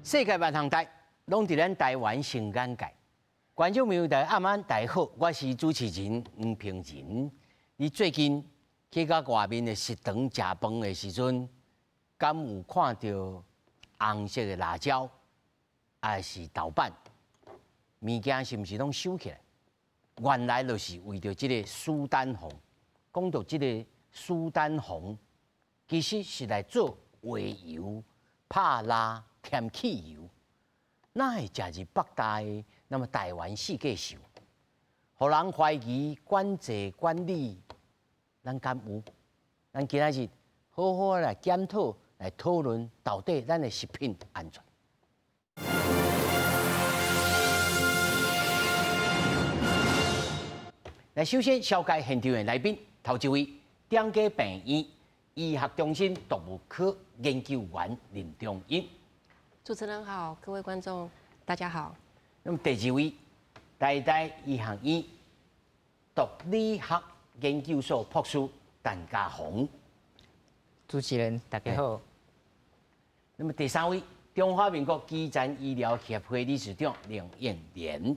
世界万行台，拢伫咱台湾成眼界。观众朋友大家暗安，大家好，我是主持人黄平仁。你最近去到外面的食堂食饭的时阵，敢有看到红色的辣椒，还是豆瓣？物件是毋是拢收起来？原来就是为着这个苏丹红。讲到这个苏丹红，其实是来做味油、拍辣、添汽油。那会食入北大的，那么台湾世界秀，互人怀疑管制管理，咱敢有？咱今仔日好好来检讨、来讨论，到底咱的食品安全。来，首先紹介現場的來賓，頭一位點家病院醫學中心動物科研究員林中英。主持人好，各位观众大家好。那么第二位，台大医学院毒理学研究所博士陈家宏。主持人大家好。那么第三位，中华民国基层医疗协会理事长梁燕莲。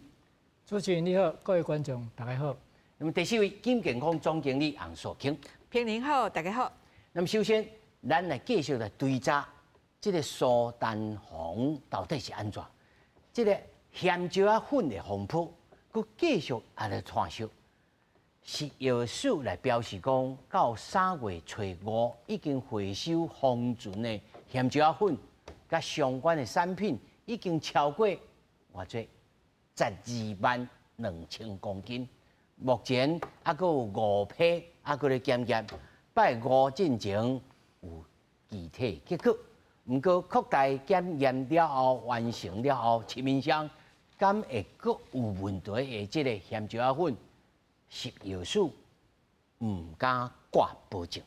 主持人你好，各位观众大家好。那么第四位，金健康总经理洪素卿。平林好，大家好。那么首先，咱来继续来追查。这个苏丹红到底是安怎？这个咸椒粉的红谱，佮继续来传授，是药署来表示讲，到3月初5已经回收封存的咸椒粉，甲相关的产品已经超过偌济122000公斤。目前还佫有5批，还佫咧检验，拜5进前有具体结果。毋过扩大检验了后，完成了后，市面上敢会阁有问题的即个咸椒粉，食药署毋敢挂保证。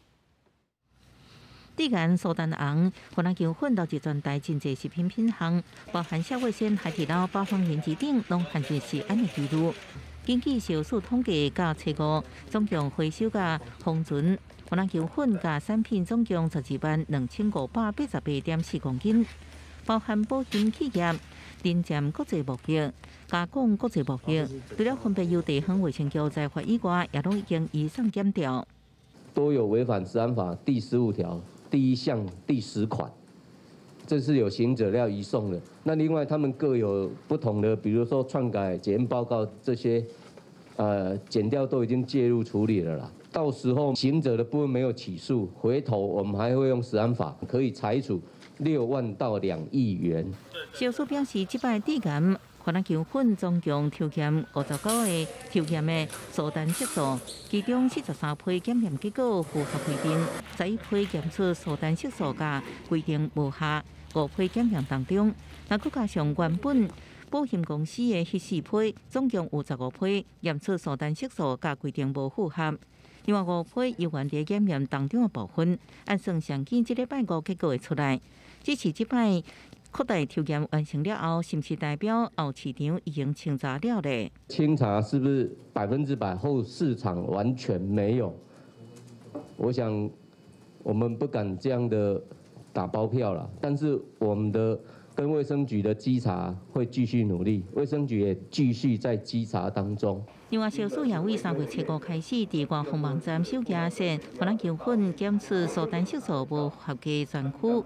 地眼苏丹红，河南球粉到一全台真济食品品项，包含消味鲜、海底捞、八方云集等，拢含全是安尼记录。根据食药署统计，到初5总共回收甲封存。河南球粉甲产品总共12,2588.4公斤，包含保险企业、临占国际贸易、加工国际贸易，除了分别由地方卫生局裁罚以外，也拢已经移送检调。都有违反食安法第15条第1项第10款，这是有行者要移送的。那另外他们各有不同的，比如说篡改检验报告这些，检调都已经介入处理了啦。到时候行者的部分没有起诉，回头我们还会用食安法可以裁处6万到2亿元。食药署表示，这摆地检河南球粉总共抽检59个抽检的苏丹色素，其中43批检验结果符合规定，11批检出苏丹色素甲规定无效，5批检验当中，那佮加上原本保险公司的迄4批，总共有15批验出苏丹色素甲规定无符合。另外5批由原地检验当中的部分，按算上紧这礼拜5结果会出来。只是这摆扩大抽检完成了后，是不是代表后市场已经清查了呢？清查是不是100%后市场完全没有？我想我们不敢这样的打包票了，但是我们的跟卫生局的稽查会继续努力，卫生局也继续在稽查当中。另外，食药署也为3月初5开始，伫外防网站收件线河南球粉检出苏丹色素无合格全区，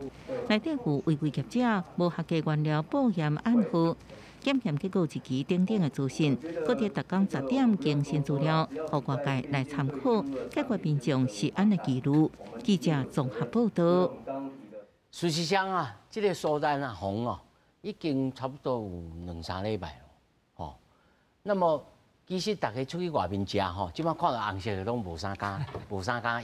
内底有违规业者无合格原料保验暗号。检验结果一期等等的资讯，搁伫逐工10点更新资料，互外界来参考，解决民众食安的记录。记者综合报道。事实上啊，这个苏丹红哦，已经差不多有2-3礼拜了，吼。那么其实大家出去外面食吼，即摆看到红色的拢无啥敢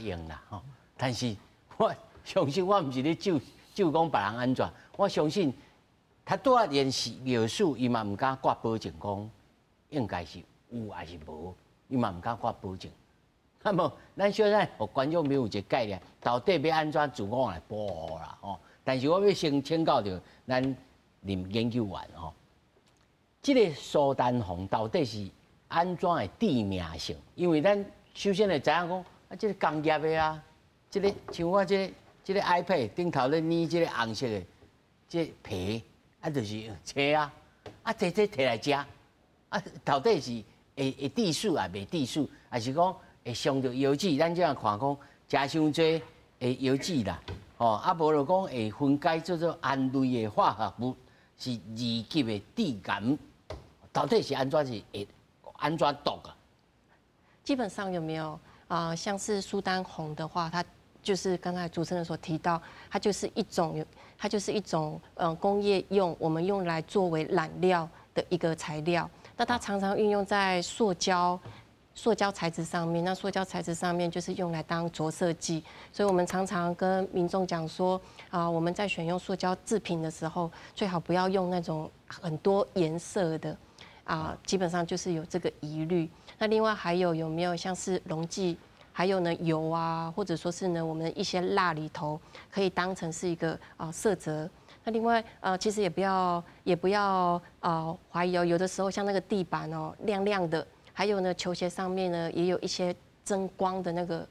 用啦，吼。但是我相信我毋是咧就讲别人安全，我相信他拄啊联系药署，伊嘛毋敢挂保证讲应该是有还是无，伊嘛毋敢挂保证。那么，咱小咱互观众朋友有一个概念，到底要安怎自我来保护啦？吼，但是我要先请教着咱林研究员吼，这个苏丹红到底是安怎的致命性？因为咱首先来知影讲，啊，这个工业的啊，这个像我这个 iPad 顶头咧粘这个红色的这个皮，就是切啊，这摕来食，到底是会致死啊，袂致死，还是讲会伤到腰子？咱这样看讲，食伤多会腰子啦，无就讲会分解做做胺类的化合物，是二级的致癌，到底是安怎是会安怎毒啊？基本上有没有像是苏丹红的话，它就是刚才主持人所提到，它就是一种工业用，我们用来作为染料的一个材料。那它常常运用在塑胶材质上面。那塑胶材质上面就是用来当着色剂，所以我们常常跟民众讲说，我们在选用塑胶制品的时候，最好不要用那种很多颜色的，基本上就是有这个疑虑。那另外还有没有像是溶剂？还有呢，油啊，或者说是呢，我们一些蜡里头可以当成是一个色泽。那另外其实也不要怀疑哦，有的时候像那个地板哦亮亮的，还有呢球鞋上面呢也有一些增光的那个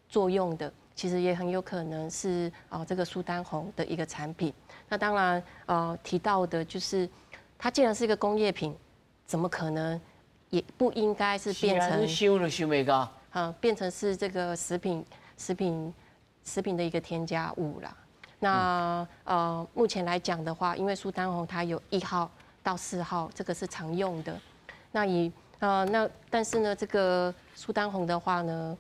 作用的，其实也很有可能是这个苏丹红的一个产品。那当然提到的就是它既然是一个工业品，怎么可能也不应该是变成想都想袂到。变成是这个食品的一个添加物啦。那目前来讲的话，因为苏丹红它有1号到4号，这个是常用的。那但是呢，这个苏丹红的话呢，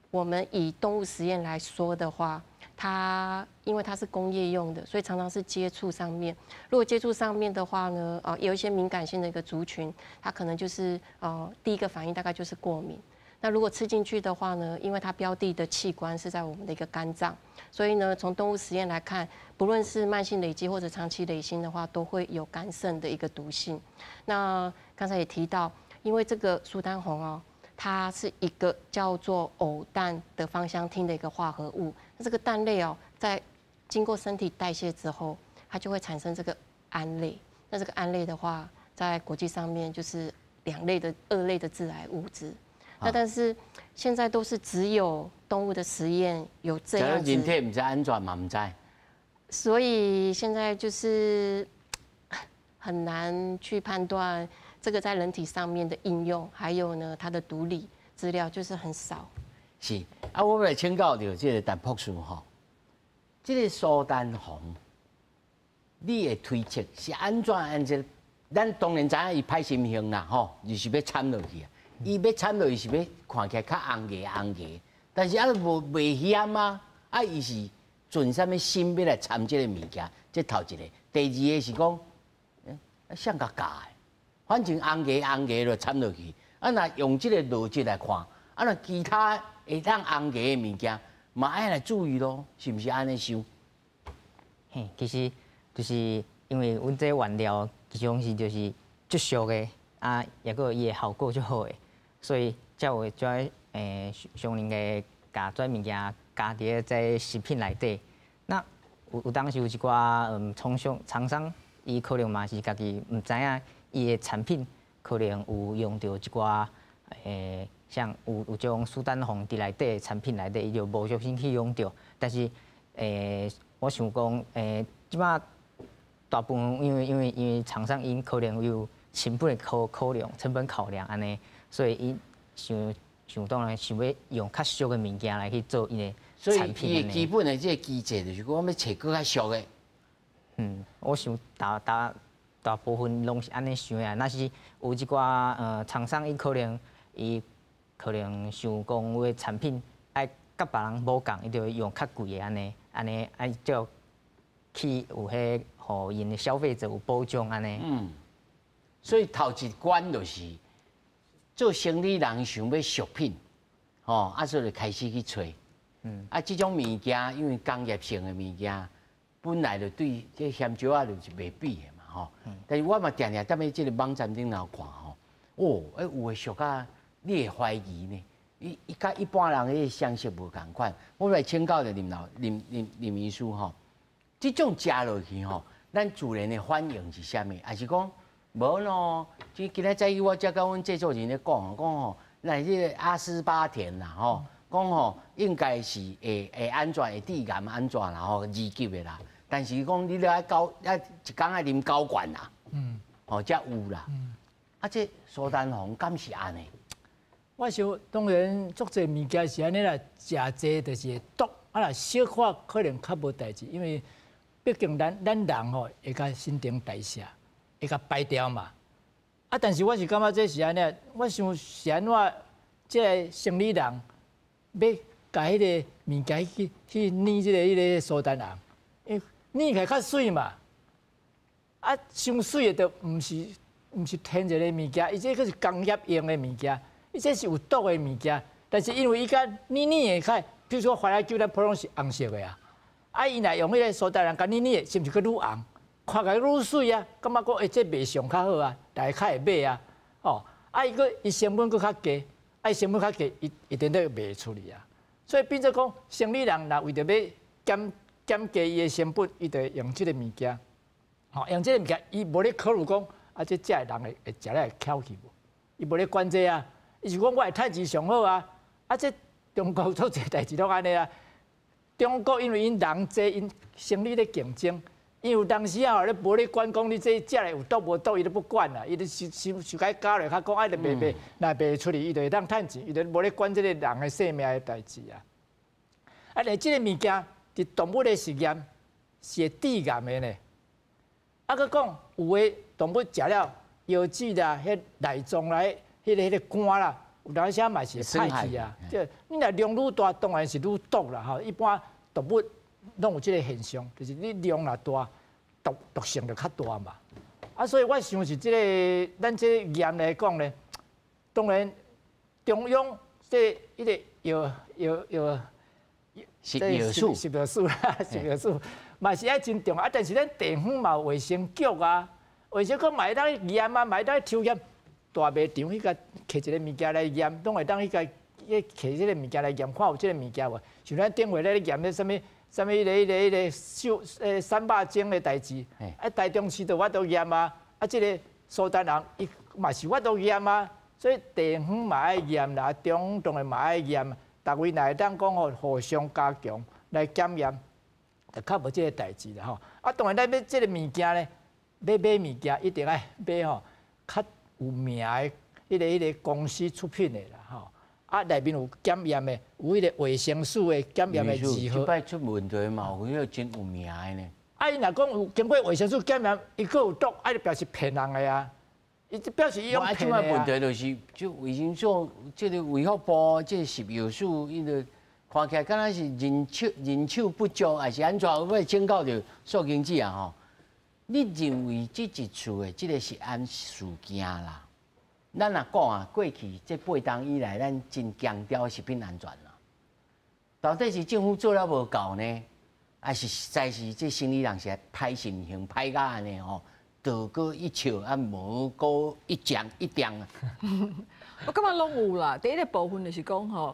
我们以动物实验来说的话，它因为它是工业用的，所以常常是接触上面。如果接触上面的话呢，有一些敏感性的一个族群，它可能就是第一个反应大概就是过敏。那如果吃进去的话呢，因为它标的的器官是在我们的一个肝脏，所以呢，从动物实验来看，不论是慢性累积或者长期累积的话，都会有肝肾的一个毒性。那刚才也提到，因为这个苏丹红哦，它是一个叫做偶氮的芳香烃的一个化合物。那这个氮类哦，在经过身体代谢之后，它就会产生这个胺类。那这个胺类的话，在国际上面就是2类的致癌物质。那但是现在都是只有动物的实验有这样子，人体唔知安全嘛，唔知。所以现在就是很难去判断这个在人体上面的应用，还有呢它的毒理资料就是很少。是我来请教到这个陈博士吼，这个苏丹红，你的推测是安怎安这？咱当然知影伊歹心形啦，吼，就是要掺落去啊。伊要掺落去是要看起来较红牙，但是无危险啊！伊是尽啥物心要来掺这个物件，这头一个。第二个是讲，像甲假的，反正红牙就掺落去。若用这个逻辑来看，若其他会当红牙的物件，嘛爱来注意咯，是毋是安尼想？嘿，其实就是因为阮这原料其中是就是足俗的，也个伊的效果足好的。所以才会跩上能个加跩物件加伫在食品内底。那有当时有一寡厂商，伊可能嘛是家己毋知影，伊的产品可能有用到一寡像有种苏丹红伫内底的产品内底，伊就无小心去用到。但是我想讲即摆大部分因为厂商因可能有成本的考量安尼。所以伊想当然想要用较俗的物件来去做伊的产品。所以伊基本的这个机制就是讲，我要找更较俗的。我想大部分拢是安尼想的。若是有一寡厂商，伊可能想讲，我的产品爱甲别人无共，伊就用较贵的安尼就去有迄互因的消费者有保障安尼。所以头一关就是。做生理人想要俗品，所以就开始去找。这种物件因为工业性的物件，本来就对这香蕉啊就是袂比的嘛，但是我嘛常常踮咧这个网站顶头看有诶俗啊，你会怀疑呢？伊甲一般人迄个相识无共款。我来请教着林医师这种食落去咱自然的反应是啥物？还是讲？无咯，今仔早起我才甲阮制作人咧讲那这个阿斯巴甜啦讲应该是会安全，会致癌安全啦2级的啦。但是讲你了一工爱啉9罐啦，哦，才有啦。啊，这苏丹红敢是安尼？我想当然做这物件是安尼啦，食济就是会毒，啊啦小可可能较无代志，因为毕竟咱人吼会甲新陈代谢，会甲排掉嘛。啊，但是我是感觉这是安尼，我想是安怎，这个生理人要甲迄个物件去捏迄个苏丹红，因为捏起来较水嘛。啊，伤水的都毋是天然的物件，伊这个是工业用的物件，伊这是有毒的物件。但是因为伊甲捏的开，比如说花来酒咱普通是红色的啊，啊伊若用迄个苏丹红甲捏，是毋是佮愈红？看起来愈水啊，感觉讲这卖相较好啊，大家较会买啊，哦，啊伊成本佫较低，啊伊成本较低，伊一定都卖出去啊。所以变做讲，生理人若为着要减低伊的成本，伊就用即个物件，哦，用即个物件，伊无咧考虑讲，啊这食的人会食了会翘起无？伊无咧管这啊，伊是讲我的趁钱上好啊，啊这中国做这代志拢安尼啊，中国因为因人济，因生理咧竞争。因为当时啊，咧无咧管讲你这食的有毒无毒，伊都不管啦，伊就想该加落较讲爱就卖，若卖出去，伊就会当趁钱，伊就无咧管这个人的性命的代志啊。啊，而这个物件伫动物的实验是会致癌的呢。啊，佮讲有的动物食了腰子啦、迄内脏啦、迄个肝啦，有当时嘛是会歹去啊。即你若量愈大，当然是愈毒啦。吼，一般动物。拢有即个现象，就是你量若大，毒性就较大嘛。啊，所以我想是即个咱即个盐来讲呢，当然中央这一个食药素啦，食药素嘛是爱真重啊。但是咱地方嘛有卫生局啊，卫生局嘛会当验啊，嘛会当抽验。大卖场迄个摕一个物件来验，拢会当迄个摕即个物件来验，看有即个物件无。像咱顶回咧验咧啥物？啥物迄个三肉精的代志，啊台中市都我都验啊，啊这个苏丹红伊嘛是我都验啊，所以地方嘛爱验啦，中当然嘛爱验，逐位若会当讲吼互相加强来检验，就较无即个代志啦吼。啊当然咱要即个物件咧，要买物件一定爱买吼较有名的迄个公司出品的啦吼。啊，内面有检验的，有迄个卫生署的检验的字号。即摆出问题嘛，有迄个真有名的呢。啊，伊若讲有经过卫生署检验，伊佫有毒，啊，就表示骗人的啊。伊表示伊用骗的啊。问题就是，就卫生署、即个卫福部、即个食药署，伊就看起来敢若是人手不足，还是安怎？要警告着苏经济啊吼。你认为这一次的即个食安事件啦？咱若讲啊，过去这8冬以来，咱真强调食品安全啦。到底是政府做了无够呢，还是实在是这生理人是歹心性歹到安尼吼，道过一笑啊，无过一讲一点啊。我感觉拢有啦。第一个部分就是讲吼，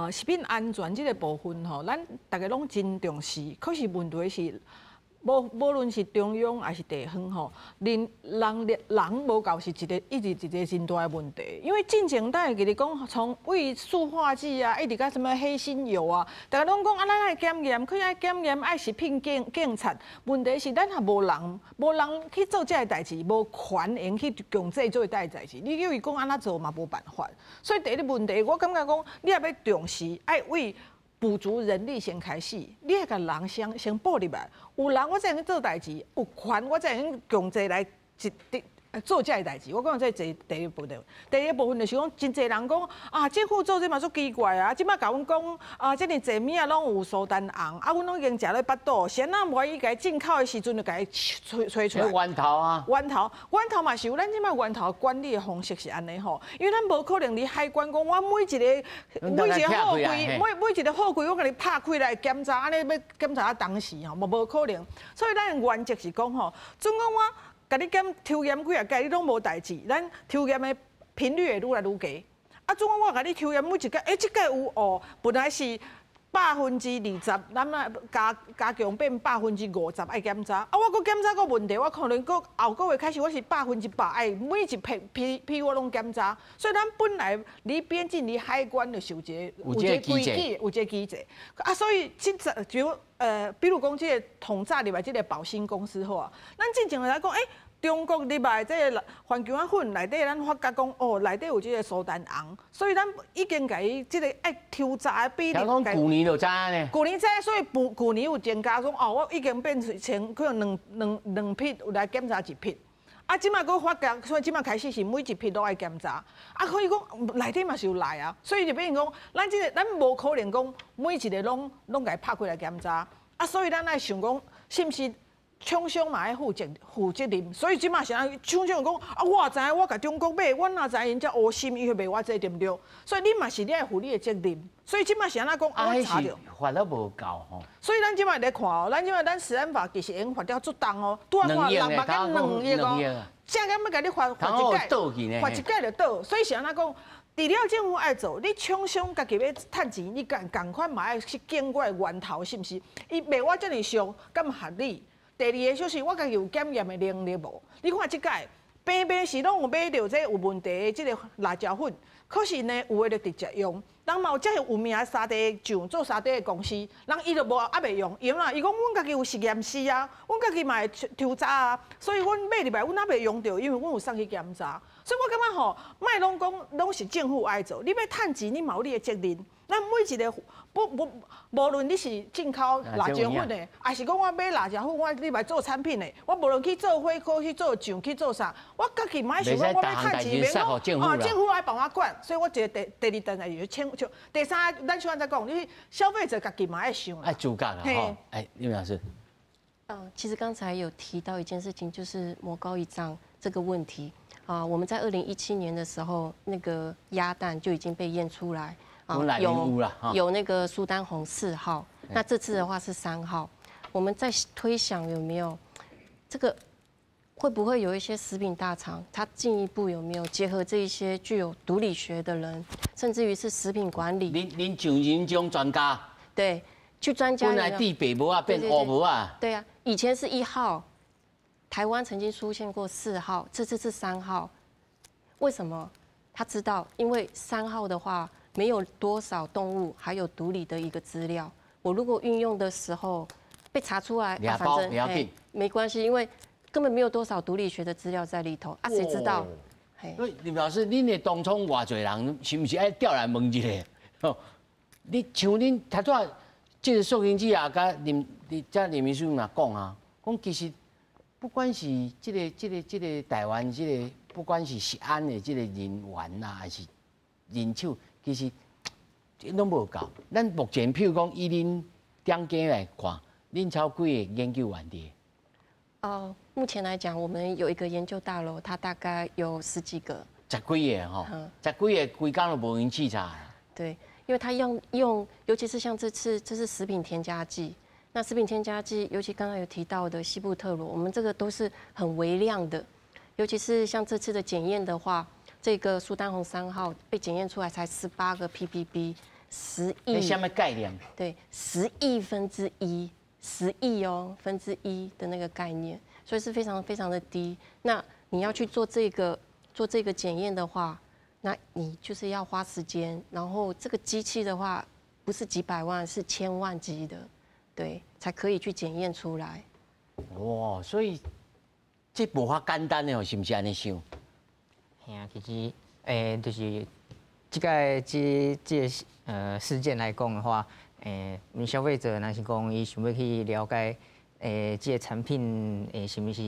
食品安全这个部分吼，咱大家拢真重视。可是问题是。无论是中央还是地方吼，人无够是一个真大的问题。因为进前咱会记得讲，从为塑化剂啊，一直到什么黑心油啊，大家拢讲啊，咱爱检验，可爱检验，爱食品检测。问题是咱也无人去做这个代志，无权用去强制做这个代志。你叫伊讲安怎做嘛无办法。所以第一个问题，我感觉讲，你也要重视，爱为。补足人力先开始，你迄个人先补入来，有人我才能做代志，有权我才能强制来做这个代志。我讲这第一部分，第二部分就是讲，真侪人讲啊，政府做这嘛足奇怪啊！即摆甲阮讲啊，这么侪物啊拢有苏丹红，啊，阮拢已经食咧巴肚，先那万一甲进口的时阵就甲伊吹出来。源头啊，源头嘛是有，咱即摆源头管理的方式是安尼吼，因为咱无可能伫海关讲，我每一个货柜，每一个货柜我甲你拍开来检查，安尼要检查当时吼，无可能。所以咱的原则是讲吼，总讲我。甲你抽验几啊届，你拢无代志，咱抽验的频率会愈来愈低。啊，总我甲你抽验每一届，即届有哦，本来是20%，咱们加强变50%爱检查。啊，我搁检查个问题，我可能搁后个月开始我是100%爱每一批我拢检查。所以咱本来离边境离海关就是有一个规矩，有一个机制。啊，所以比如讲这个统炸入来这个保新公司好啊，咱之前来讲，中国入来这个环球粉内底，咱发觉讲哦，内底有这个苏丹红，所以咱已经甲伊这个抽查的比例。讲去年就知呢。去年知，所以去年有增加讲哦，我已经变成可能两批有来检查一批。啊，即摆佫发觉，所以即摆开始是每一批都爱检查。啊，可以讲内底嘛是有来啊，所以就变成讲，咱无可能讲每一个拢甲伊拍开来检查。啊，所以咱爱想讲，是毋是？厂商嘛爱负责任，所以即马是安，厂商讲啊，我知影我甲中国买，我哪知因遮乌心，伊去卖我这对不对？所以你嘛是你爱负你的责任。所以即马是安怎讲？我查着，罚得无够吼。所以咱即马来看哦，咱食安法其实已经罚了足重哦，拄啊罚600跟2亿哦，正敢要甲你罚一届就倒。所以是安怎讲？除了政府爱做，你厂商家己要趁钱，你共款嘛爱去检我的源头是毋是？伊卖我遮尔俗，敢合理？第二个就是我家己有检验的能力无？你看即届平是拢有买到这有问题的即个辣椒粉，可是呢有的就直接用。人嘛有遮有名的沙地酱做沙地的公司，人伊就无袂用，伊啦，伊讲阮家己有实验室啊，阮家己嘛会抽查啊，所以阮买入来阮也袂用到，因为阮有送去检查。所以我感觉吼，莫拢讲拢是政府爱做，你要趁钱，你嘛有你的责任。咱每一个无论你是进口辣椒粉的，还是讲我买辣椒粉，我你来做产品的，我无论去做火锅、去做酱、去做啥，我家己嘛想讲我要趁钱，免讲政府来帮我管。所以我觉得第二段就是第三，咱像安怎讲，你消费者家己嘛爱想。爱自觉啦吼，刘老师。其实刚才有提到一件事情，就是魔高一丈这个问题啊。我们在2017年的时候，那个鸭蛋就已经被验出来。有那个苏丹红4号，那这次的话是3号。我们在推想有没有这个会不会有一些食品大厂，它进一步有没有结合这一些具有毒理学的人，甚至于是食品管理？您像您这种专家，对，去专家本来地白膜啊变黑膜啊。对啊，以前是1号，台湾曾经出现过4号，这次是3号。为什么？他知道，因为3号的话。没有多少动物还有毒理的一个资料，我如果运用的时候被查出来，反正没关系，因为根本没有多少毒理学的资料在里头啊，谁知道？所以林老师，恁的当初偌侪人是不是爱调来问一下？哦，你像恁头拄这个苏经济啊，甲林秘书嘛讲啊，讲其实不管是这个台湾这个，不管是食安的这个人员啊，还是人手。其实拢无够。咱目前譬如讲，以恁点家来看，恁超几个研究员伫？目前来讲，我们有一个研究大楼，它大概有10几个。10几个吼，10几个规工都无用稽查。对，因为它用，尤其是像这是食品添加剂。那食品添加剂，尤其刚刚有提到的西布特罗，我们这个都是很微量的，尤其是像这次的检验的话。这个苏丹红3号被检验出来才18个 ppb，10亿。什么概念？对，10亿分之一，10亿哦，分之一的那个概念，所以是非常非常的低。那你要去做这个检验的话，那你就是要花时间，然后这个机器的话，不是几百万，是千万级的，对，才可以去检验出来。哇，所以这无法简单的哦，是不是安尼想？其实，就是这个事件来讲的话，你消费者若是讲伊想要去了解，这个产品是不是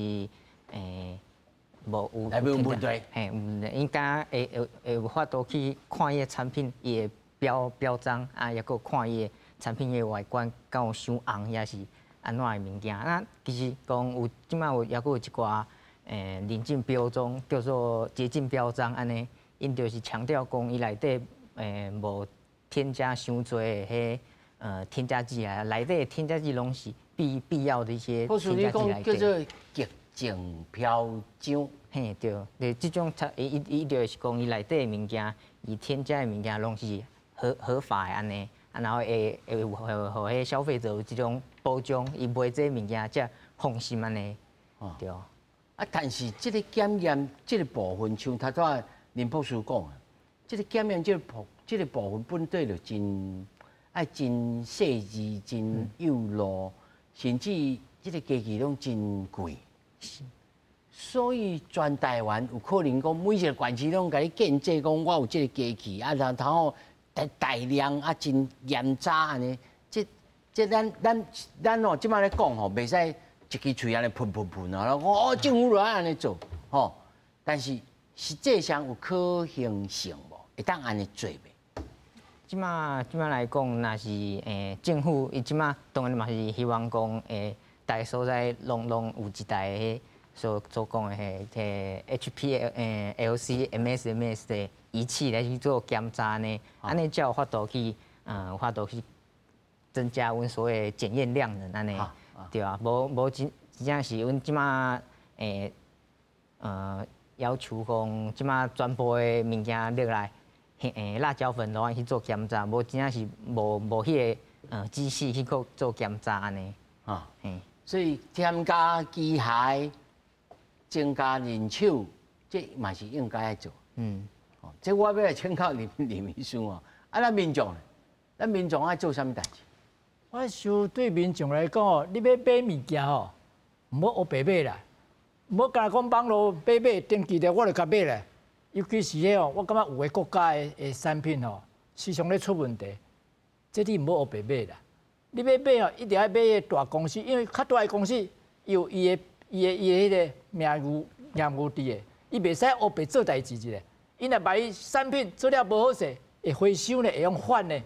无有问题？应该会有法度去看伊个产品伊个标章啊，也个看伊个产品伊个外观敢有伤红，也是安怎的物件。那其实讲有即摆也有一寡。认证标章叫做洁净标章，安尼，因就是强调讲伊内底无添加伤多的添加剂啊，内底添加剂拢是必要的一些添加剂来叫做洁净标章。嘿，对，这种伊就是讲伊内底的物件，伊添加的物件拢是合法的安尼。然后会互迄消费者有即种保障，伊买这物件才放心安尼。对。啊，但是这个检验这个部分，像头拄林博士讲啊，这个检验这个部分本底就真细致、真幼路，甚至这个机器拢真贵。所以全台湾有可能讲每一个县市拢甲你建制讲我有这个机器啊，然后大量啊真严查安尼，这咱哦，即摆咧讲吼，袂使一支喙安尼喷啊，然后政府就安尼做吼，但是实际上有可行性无？会当安尼做袂？即马来讲，若是政府伊即马当然嘛是希望讲大个所在拢有一台所讲的HPLC MS 的仪器来去做检查呢，安尼才有法度去增加阮所谓检验量的安尼，对啊，无真正是阮即马要求讲即马全部的物件落来。辣椒粉落去做检查，无真正是无迄个机器去做检查安尼。所以添加机械、增加人手，这嘛是应该要做。这我要来请教林秘书哦。啊，咱民众爱做啥物代志？我想对民众来讲哦，你要买物件吼，唔好黑白买啦，唔好干讲网络买登记的我就甲买啦。尤其是迄哦，我感觉有个国家的产品吼，时常咧出问题，这你唔好黑白买啦。你要买哦，一定要买个大公司，因为较大个公司有伊个迄个名誉伫个，伊袂使黑白做代志一个。伊若把伊产品做了无好势，会回收呢，会用反呢，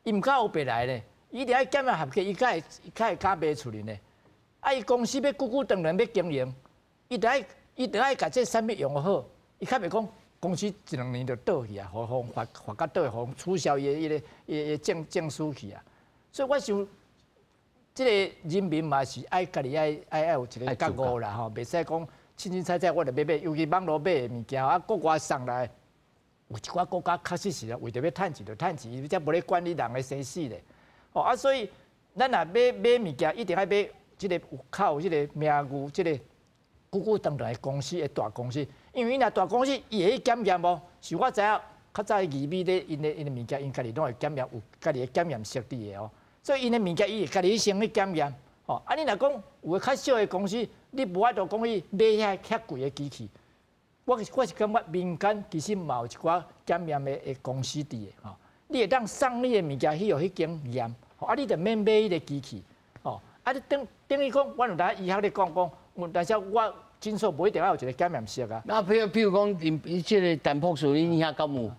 伊唔敢黑白来呢，伊一定要检验合格，伊才会敢卖出去呢。啊，伊公司要久久长长要经营，伊就爱甲这产品用好，伊较袂讲。公司一两年就倒去啊，互发甲倒，互取消伊个证书去啊。所以我想，即个人民嘛是爱家己爱有一个觉悟啦吼，袂使讲清彩，我就买，尤其网络买的物件啊，国外送来，有一寡国家确实是为着要趁钱就趁钱，伊才无咧管理人的生死咧。哦啊，所以咱若买物件，一定要买即个有靠即个名誉，即个久久长长的公司的大公司。因为若大公司伊会去检验无，是我知影较早义美咧，因的物件，因家己拢会检验，有家己的检验设置的哦。所以因的物件伊会家己先去检验。哦，啊你若讲有个较小的公司，你无爱就讲去买遐贵的机器。我是感觉民间其实嘛有一寡检验的公司伫的吼，你会当送你的物件去经验，啊你就免买迄个机器。哦，啊你等于讲，我有当医学咧讲，但是我。诊所不一定要有一个检验室啊。那譬如讲，这个淡薄数，你遐敢有？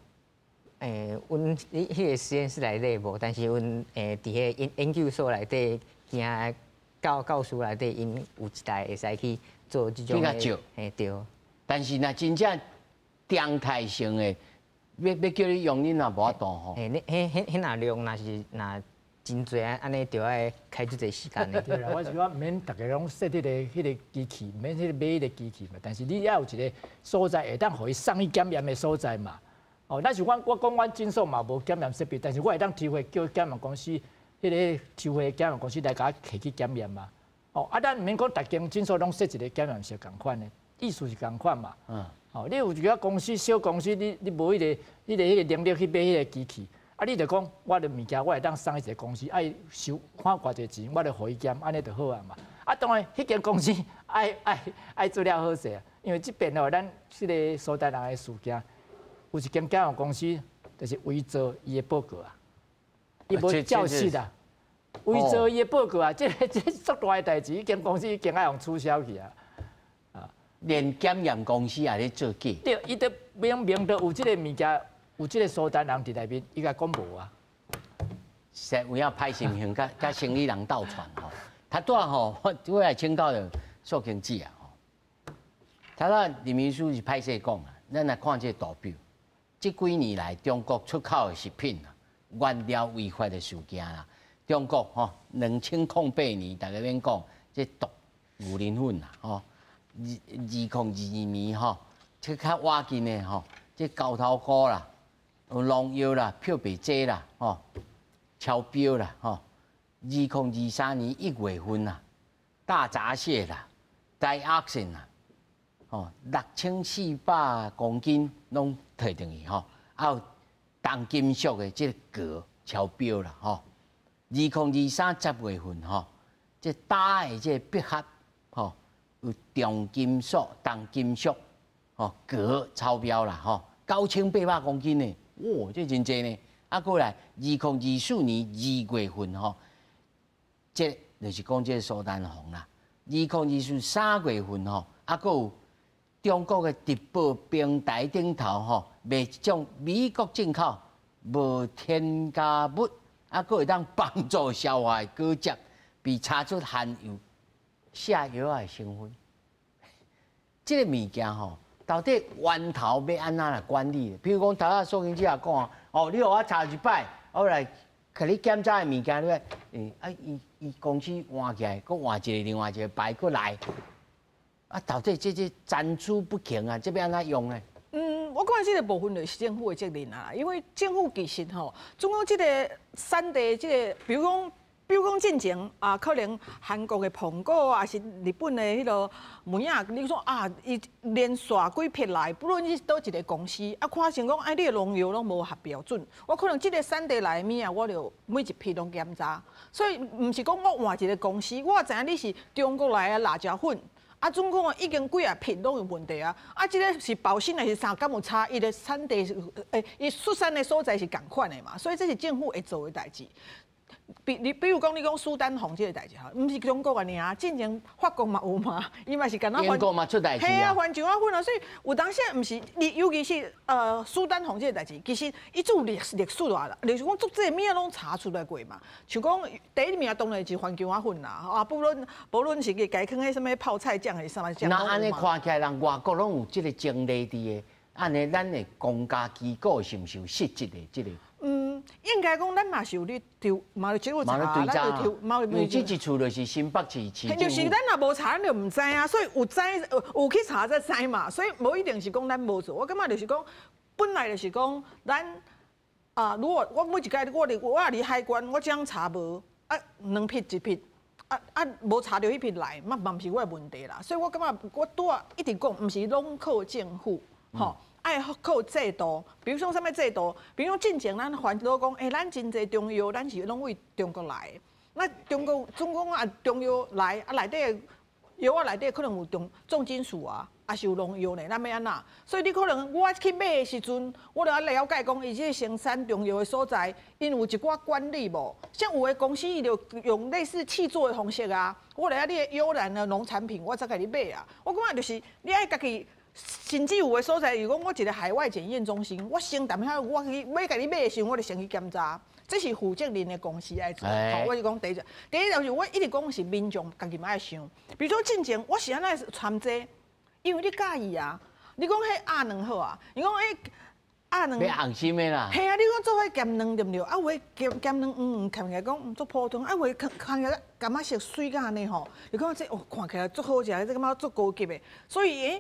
阮迄个实验室内底无，但是阮伫迄研究所内底，惊教授内底，因有一台会使去做这种的。对。但是若真正常态性的，要叫你用，你若无法度吼。迄若量若真侪安尼就要开这侪时间的。对啦，我是讲免大家拢设迄个机器，免买迄个机器嘛。但是你要有一个所在，会当互伊送去检验的所在嘛。哦，但是我讲阮诊所嘛无检验设备，但是我会当抽回叫检验公司，迄个抽回检验公司来甲我摕去检验嘛。哦，啊，咱毋免讲逐间诊所拢设一个检验室共款的，意思是共款嘛。哦，你有一个公司小公司，你无迄个能力去买迄个机器。啊！你就讲，我的物件我会当送去一个公司，爱收花偌济钱，我就互伊检，安尼就好啊嘛。啊，当然，迄间公司爱做了好势啊，因为即边哦，咱即个所在人的事件，有一间检验公司就是伪造伊的报告啊，伊无照实啊，伪造伊的报告啊，这足大的代志，迄间公司已经爱用取消去啊。连检验公司也咧做假。对，伊都明明都有即个物件。有即个所在人伫内面，伊甲讲无啊。实有影歹心情，甲生意人斗传吼。他拄吼，我来请教着苏经济啊吼。他说林秘书是歹势讲啊，咱来看这图表，这几年来中国出口的食品啊，原料违法的事件啦，中国吼2008年，大家免讲，这毒牛磷粉啦吼，2022年吼，这较晚近的吼，这高头菇啦。有农药啦、漂白剂啦，吼，超标啦，吼！2023年1月份啊，大闸蟹啦、大鸭蚬啦，吼，6400公斤拢退进去吼，还有重金属的这个镉超标啦，吼！2023 10月份吼，这打的这笔盒吼，有重金属、吼镉超标啦，吼，9800公斤呢，哇，这真济呢！啊，过来2024年2月份吼，这就是讲这苏丹红啦。2024 3月份吼，啊，搁有中国的直播平台顶头吼，卖一种美国进口无添加物，啊，搁会当帮助消化的果汁，被查出含有下药的成分。这个物件吼。到底源头要安怎来管理？比如讲，头仔苏经理也讲哦，你互我查一摆，我来给你检查的物件，你伊公司换起来，搁换一个另外一个牌搁来，啊，到底这参差不齐啊，这要安怎用呢？我感觉这个部分就是政府的责任啦，因为政府其实吼，总共这个产地这个，比如讲进前啊，可能韩国的苹果啊，是日本的迄个梅啊，你说啊，伊连续几批来，不论是倒一个公司，啊，看成讲，哎，你的农药拢无合标准，我可能这个产地来的物啊，我就每一批拢检查，所以唔是讲我换一个公司，我知影你是中国来的辣椒粉。啊，总共已经几啊批拢有问题啊！啊，这个是保鲜还是啥？敢有差？伊的产地是，伊出产的所在是共款的嘛，所以这是政府会做的代志。比如讲，你讲苏丹红这个代志哈，唔是中国的尔，之前法国嘛有嘛，伊嘛是干那英国嘛出代志啊，环境啊混啊，所以有当时唔是，尤其是苏丹红这个代志，其实伊做历史啦，就是讲做这些物仔拢查出来过嘛。像讲第一名当然是环境啊混啦，啊，不论是个改坑迄什么泡菜酱还是什么酱。那安尼看起来，人外国拢有这个经历的，安尼咱的公家机构是毋是有实质的这个？应该讲，咱嘛是有咧调，嘛有做查，咱就调，嘛有。这一处就是新北市市政府。就是咱若无查，咱就唔知啊。所以有知有去查才知嘛。所以无一定是讲咱无做。我感觉就是讲，本来就是讲咱如果我每一届我离海关，我这样查无2批1批无查到迄批来，嘛毋是我的问题啦。所以我感觉我一直讲，毋是拢靠政府，吼。爱靠制度，比如说什么制度？比如说进前咱烦恼讲，咱真侪中药，咱是拢为中国来的。那中国中药来内底药啊内底可能有重金属啊，也是有农药呢，咱要安怎？所以你可能我去买的时阵，我就要了解讲，伊这生产中药的所在，因有一寡管理无？像有的公司伊就用类似契作的方式啊，我来你的优良的农产品，我才给你买啊。我感觉就是你爱家己。甚至有的所在，如果我一个海外检验中心，我先谈遐，我去要甲你买的时候，我就先去检查，这是负责任的公司爱做。我是讲第一就是我一直讲是民众家己嘛爱想，比如说进前我是安尼参这，因为你介意啊，你讲迄鸭卵好啊，你讲鸭卵。要红心的啦。系啊，你讲做迄咸卵对不对？啊，有咸卵看起来讲做普通，啊，有看起来感觉色水甲安尼吼，你讲这看起来足好食，这感觉足高级的，所以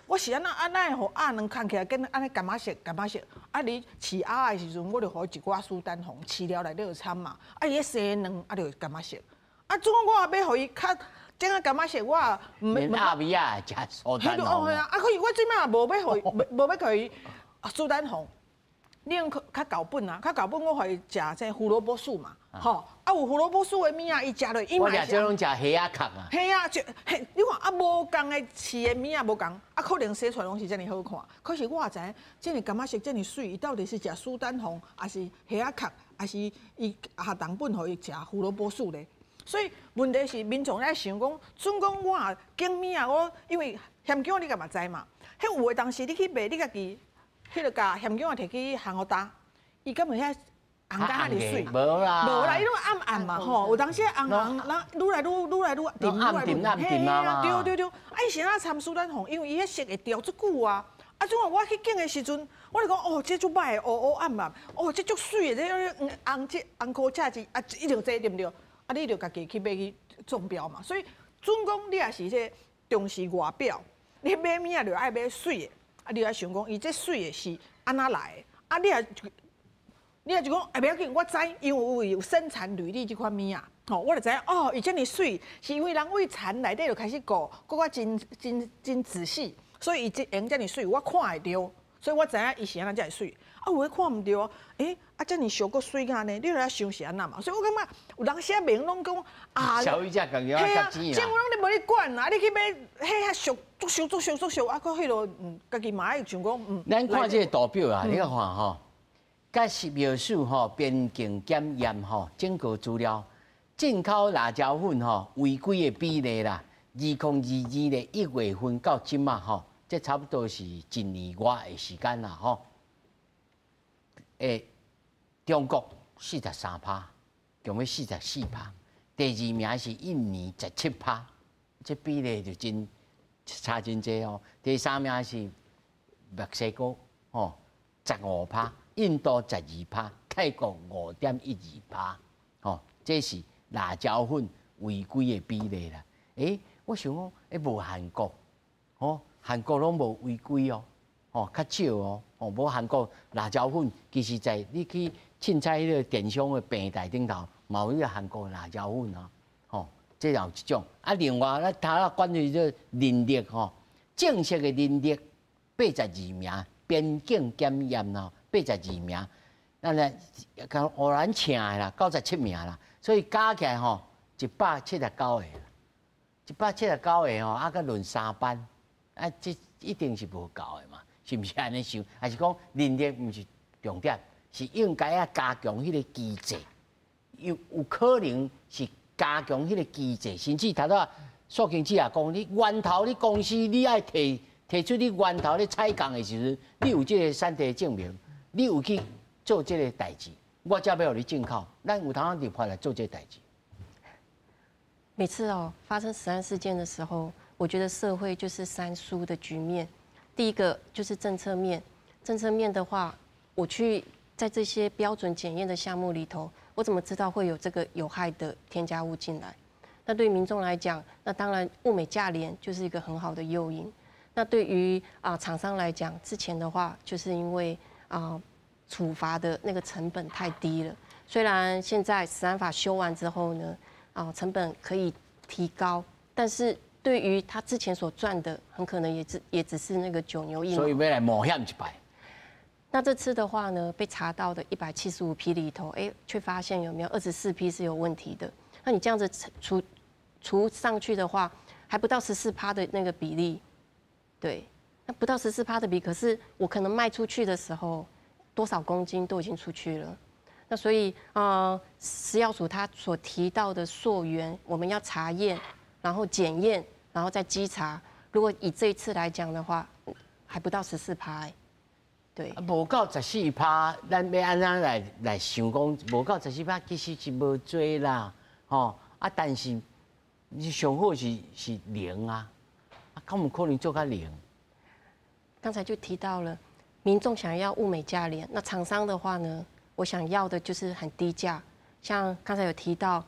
我是安那互鸭卵看起来跟安尼感觉色，啊，你饲鸭的时阵，我就互一寡苏丹红饲了内底就掺嘛，啊，伊生卵啊就感觉色，啊，总我也要互伊较。这个感觉是我连鸭味啊，食苏丹红。啊，可是我最尾也无要互伊苏丹红，你用较搞本啊，我互伊食这胡萝卜素嘛，吼，有胡萝卜素的物啊，伊食落伊嘛是。我这种食虾仔壳啊。虾啊，你看无共的饲的物啊无共，可能洗出来拢是遮尔好看，可是我也知影，遮尔感觉是遮尔水，伊到底是食苏丹红，还是虾仔壳，还是伊下重本互伊食胡萝卜素咧？所以问题是民众在想讲，总讲我经物啊，我因为咸姜你敢嘛知嘛？迄有诶当时你去卖，你家己迄个甲咸姜摕去烘互打，伊敢会遐红甲遐尼水？无啦，伊拢暗嘛吼。有当时红，那愈来愈暗嘛。对，伊是哪参苏丹红，因为伊迄色会调足久啊。啊，总我去拣的时阵，我就讲哦，这足歹的，乌暗嘛，这足水的，这红苦恰子啊，一定这对不对？啊，你就家己去买去中标嘛，所以总讲你也是这重视外表，你买物啊就爱买水的，啊，你要想讲伊这水的是安怎来的，啊，你也你也就讲，不要紧，我知，因为有生产履历这款物啊，吼，我就知影哦，伊这么水，是因为人为田内底就开始顾我真仔细，所以伊用这么水，我看会到，所以我知影伊是安怎这么水。啊，有诶看唔到，这么小个水干呢，你来想是安那嘛？所以我感觉有人写明拢讲啊，消费者更加较钱政府拢你无咧管啊，你去买遐俗，足俗，啊，佮迄落，家己嘛爱想讲，咱看这个图表啊，你看吼。甲是描述吼边境检验吼整个资料，进口辣椒粉吼违规的比例啦，2022年1月份到即嘛吼，这差不多是1年外的时间啦吼。中国43%，共要44%，第2名是印尼17%，这比例就差真济哦。第3名是墨西哥吼15%。印度12%，泰国5.12%，哦，这是辣椒粉违规的比例啦。我想讲，无韩国，哦，韩国拢无违规哦，哦，较少哦，哦，无韩国辣椒粉，其实在你去凊彩迄个电商的平台顶头，嘛有迄个韩国辣椒粉啊，哦，这有一种。啊，另外咱谈到关于这能力吼，正式的能力82名，边境检验咯。82名，咱咧偶然请的啦，97名啦，所以加起来吼，179个，179个吼，啊，佮论3班，啊，这一定是无够的嘛，是毋是安尼想？还是讲能力毋是重点，是应该啊加强迄个机制，有可能是加强迄个机制，甚至头仔苏经济也讲，你源头你公司你爱提出你源头咧采购的时阵，你有这个产地证明。你有去做这个代志，我才要互你进口。咱有通立法来做这个代志。每次发生食安事件的时候，我觉得社会就是3输的局面。第一个就是政策面，政策面的话，我去在这些标准检验的项目里头，我怎么知道会有这个有害的添加物进来？那对于民众来讲，那当然物美价廉就是一个很好的诱因。那对于厂商来讲，之前的话就是因为处罚的那个成本太低了。虽然现在食安法修完之后呢，成本可以提高，但是对于他之前所赚的，很可能也只是那个9牛1毛。所以要来冒险一摆。那这次的话呢，被查到的175批里头，却发现有没有24批是有问题的。那你这样子除上去的话，还不到14%的那个比例，对。那不到14%的比，可是我可能卖出去的时候，多少公斤都已经出去了。那所以食药署他所提到的溯源，我们要查验，然后检验，然后再稽查。如果以这一次来讲的话，还不到14%，对。无到14%，咱要安怎来想讲，无到14%其实是无多啦，吼但是你上好是0啊，敢有可能做到0？刚才就提到了，民众想要物美价廉，那厂商的话呢，我想要的就是很低价。像刚才有提到，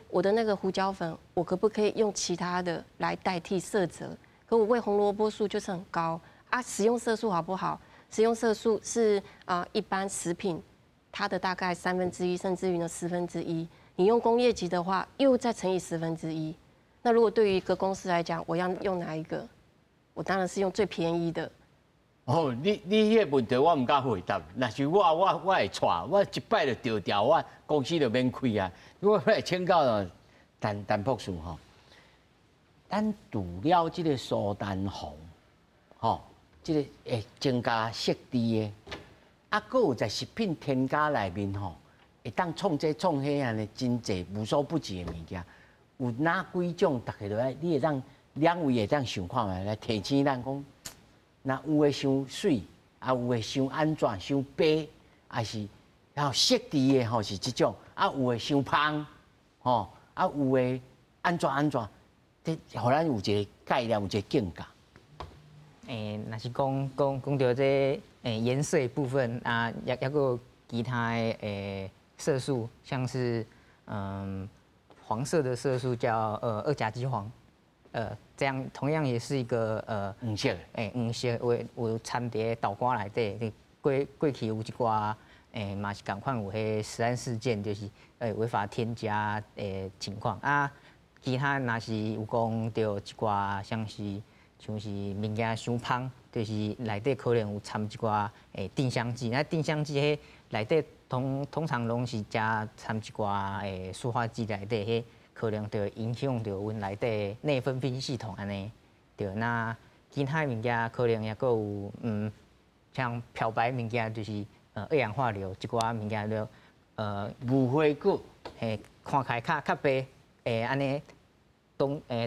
我的那个胡椒粉，我可不可以用其他的来代替色泽？可我喂红萝卜素就是很高啊，食用色素好不好？食用色素是一般食品它的大概1/3，甚至于呢1/4。你用工业级的话，又再乘以1/10。那如果对于一个公司来讲，我要用哪一个？我当然是用最便宜的。你迄个问题我唔敢回答。若是我会带，我一摆就丢掉，我公司就免开啊。我来请教陈博士吼，咱除了这个苏丹红，这个会增加色值的，佫有在食品添加内面会当创这创迄安尼真济无所不至的物件。有哪几种大家都爱，你会当两位会当想看觅来提醒咱讲。那有诶伤水，有诶伤安怎、伤白，还是色值诶是即种，有诶伤芳，有诶安怎，这互咱有一个概念，有一个境界。若是讲到这颜色部分啊，也有其他的色素，像是黄色的色素叫2甲基黄。这样同样也是一个黄色，黄色有掺在豆干内底。过去有一寡嘛是共款有迄食安事件，就是违法添加情况啊。其他若是有讲到一寡像是物件伤芳，就是内底可能有掺一寡定香剂。那定香剂迄内底通常拢是加掺一寡塑化剂内底，迄可能就影响到阮内底内分泌系统安尼。对，那其他物件可能也佫有像漂白物件，就是二氧化硫一寡物件就无花果，看起来较白。安尼，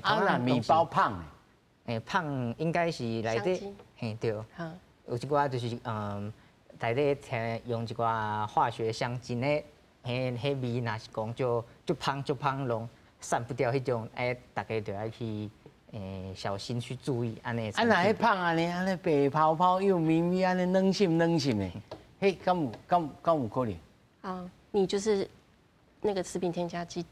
啊，那面包胖胖应该是内底，对，有一寡就是内底用一寡化学香精的，迄味若是讲就芳拢散不掉迄种，大家就要去小心去注意安尼。啊，那迄胖安尼白泡泡又咪咪安尼软心的，迄敢有可能？啊，你就是那个食品添加剂。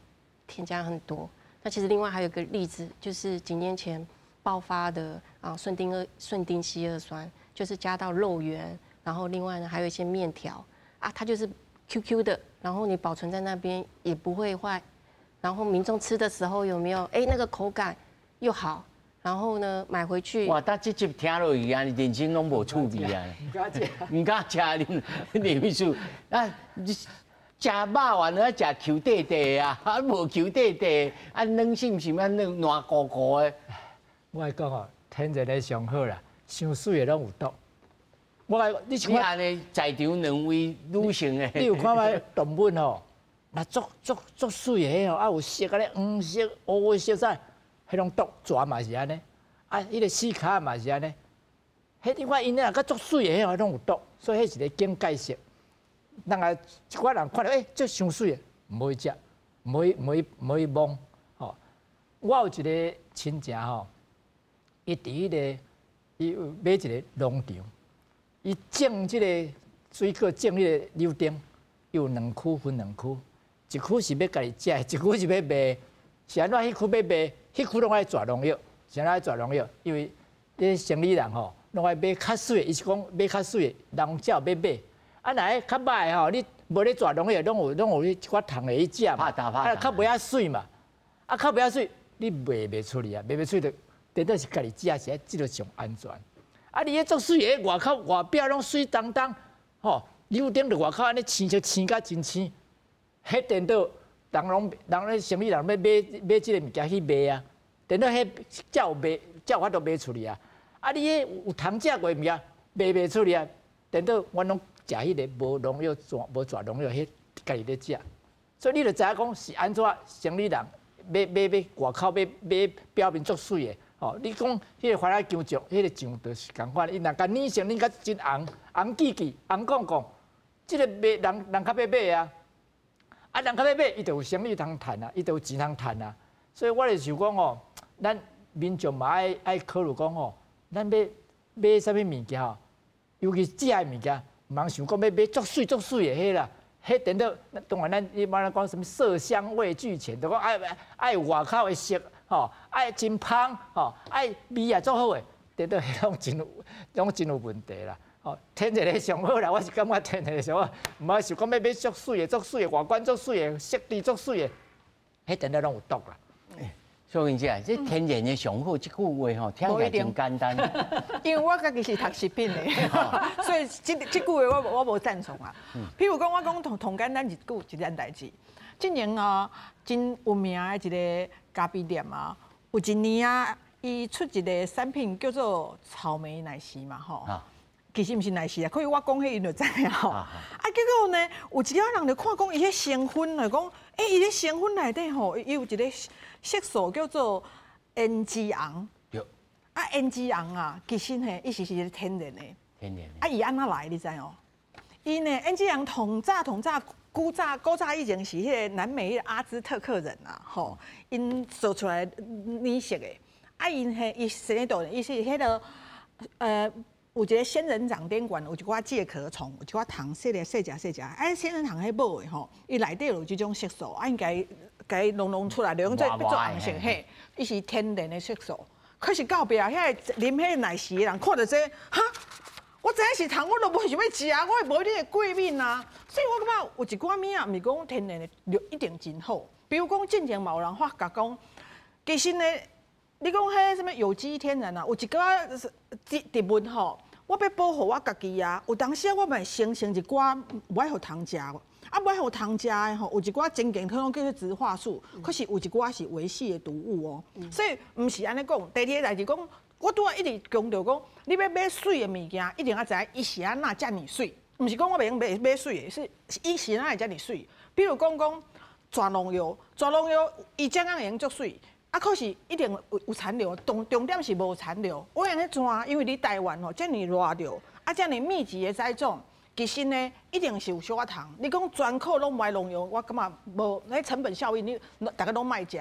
添加很多，那其实另外还有一个例子，就是几年前爆发的顺丁烯二酸，就是加到肉圆，然后另外呢还有一些面条啊，它就是 QQ 的，然后你保存在那边也不会坏，然后民众吃的时候有没有那个口感又好，然后呢买回去哇，但这集听落去啊，人生拢无趣味啊，唔敢食，林秘书啊。食肉丸啊，食球底底啊，啊无球底底，啊软是毋是安软糊糊的？我讲哦，天然的上好啦，伤水的拢有毒。你安尼在场两位女性的，你有看卖动物吼，那足水的吼，啊有色啊咧，黄色、乌色啥，迄种毒蛇嘛是安尼，啊，迄个死卡嘛是安尼，迄你看因咧，甲足水的迄拢有毒，所以迄是咧警戒色。人啊，一寡人看到这伤水的，唔去食，唔去摸。吼，我有一个亲戚吼，伊伫迄个，伊买一个农场，伊种即个水果，种迄个柳丁，有2区分2区，一区是要家己食，一区是要卖。是安怎？迄区要卖，迄区拢爱抓农药，是安怎爱抓农药？因为迄生理人吼，拢爱买较水的，伊是讲买较水的，人才有要买。啊，若较歹的吼，你无咧抓农药，拢有一寡糖的去食嘛。啊，较袂遐水嘛。啊，较袂遐水，你卖袂出去啊，卖袂出去，等到是家己食是即个上安全。啊，你迄做水的外口外表拢水当当，吼，柳丁伫外口安尼青甲真青，迄等到人咧生理人要买即个物件去卖啊，等到迄才有法度卖出去啊。啊，你迄有通食过物件卖袂出去啊，等到阮拢。食迄个无农药无抓农药，迄家己咧食，所以你就知影讲是安怎生理人买外口买表面足水的，吼！你讲迄个番仔姜酱，迄个酱就是共款，伊若甲染成恁甲真红记，红讲讲，即个人较要买啊，啊人较要买，伊就有生意通趁啊，伊就有钱通趁啊，所以我就想讲吼，咱民众嘛爱考虑讲吼，咱买啥物物件吼，尤其食的物件。唔通想讲要买足水的迄啦，迄等到当然咱一般讲什么色香味俱全，就讲爱外口的色吼，爱真芳吼，爱味也足好诶，等到迄拢真有问题啦。吼，天然的上好啦，我是感觉天然的上好，唔好想讲要买足水的，外观足水的，色地足水的，迄等到拢有毒啦。所以姐，这天然的上好，这句话吼，听起来真简单。因为我家己是读食品的，所以这句话我无赞同啊。譬如讲，我讲同简单一件代志。今年啊，真有名的一个咖啡店啊，有一年啊，伊出一个产品叫做草莓奶昔嘛，吼。其实毋是奶昔啊，可以我讲迄因就知影吼。啊，结果呢，有一个人就看讲伊迄成分来讲，伊迄成分内底吼，伊有一个色素叫做胭脂红。对。啊，胭脂红啊，其实呢，伊是天然的。天然的。啊，伊安怎来？你知哦？伊呢，胭脂红古早以前是迄个南美阿兹特克人啊，吼，因做出来染色的。啊，伊生到伊是迄个有一个仙人掌顶悬有一寡介壳虫，有一寡糖细只，啊，仙人掌迄母的吼，伊内底有即种色素，啊，应该弄出来，用做红色嘿，伊是天然的色素。可是到壁遐啉迄奶昔的人看到这，哈，我知影是糖，我都无想要食，我也无你的过敏啊。所以我感觉有一寡物啊，毋是讲天然的就一定真好。比如讲，之前嘛有人发觉讲，其实呢，你讲迄什么有机天然啊，有一寡植物吼，我要保护我家己啊。有当时我咪生成一寡不爱互糖食。啊，不爱互糖食的吼，有一寡真健康叫做植化素，可是有一寡是维系的毒物哦。所以毋是安尼讲。第二个代志讲，我拄仔一直强调讲，你要买水的物件，一定要知影伊是安那遮尔水，毋是讲我袂用买水的，是伊是安那会遮尔水。比如讲蛇农药，蛇农药伊怎样会用足水？啊，可是一定有残留，重点是无残留。我用咧怎？因为你台湾吼遮尔热着，啊遮尔密集的栽种。其实呢，一定是有小可糖。你讲全靠拢买农药，我感觉无迄成本效益，你大家拢卖食。